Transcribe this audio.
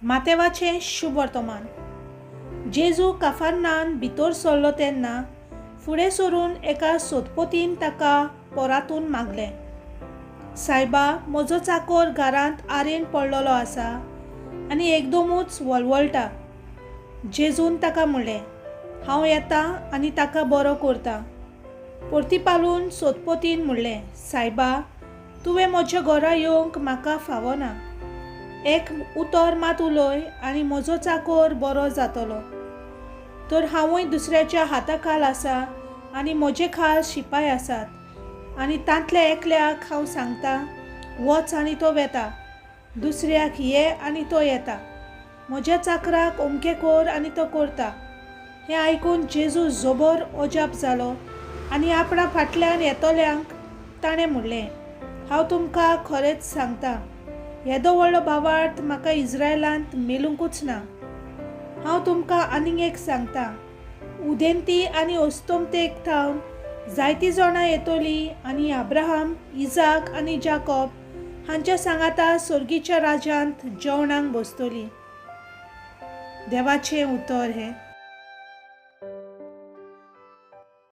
मातेवाचें शुभ वर्तमान. जेजू काफार्नान भितर सरलो तेन्ना फुडें सरून एका सोदपोतीन ताका पोरातून मागलें, सायबा, म्हजो चाकर घरांत आरेन पडलेलो आसा आनी एकदमूच वळवळटा. जेजून ताका म्हणलें, हांव येतां आनी ताका बरो करतां. परतीपालून सोदपोतीन म्हणलें, सायबा, तुवें म्हज्या घरा येवंक म्हाका फावना. एक उतर मात उलय आनी म्हजो चाकर बरो जातलो. तर हांवूय दुसऱ्याच्या हाताखाल आसा आनी म्हजे खाल शिपाय आसात आनी तांतल्या एकल्याक हांव सांगता, वच आनी तो वेता. दुसऱ्याक ये आनी तो येता. म्हज्या चाकराक अमकें कर आनी तो करता. हें आयकून जेजू जोबोर अजाप जालो आनी आपणा फाटल्यान येतल्यांक ताणें म्हणलें, हांव तुमकां खरेंच सांगतां, येदो व्हडलो भावार्थ म्हाका इस्रायलांत मेलूंकूच ना. हांव तुमकां आनीक एक सांगतां, उदेंती आनी अस्तोमतेक थावन जायतीं जाणां येतलीं आनी अब्राहम, इजाक आनी जाकोब हांच्या सांगाता सर्गीच्या राज्यांत जेवणाक बसतलीं. देवाचें उतर हें.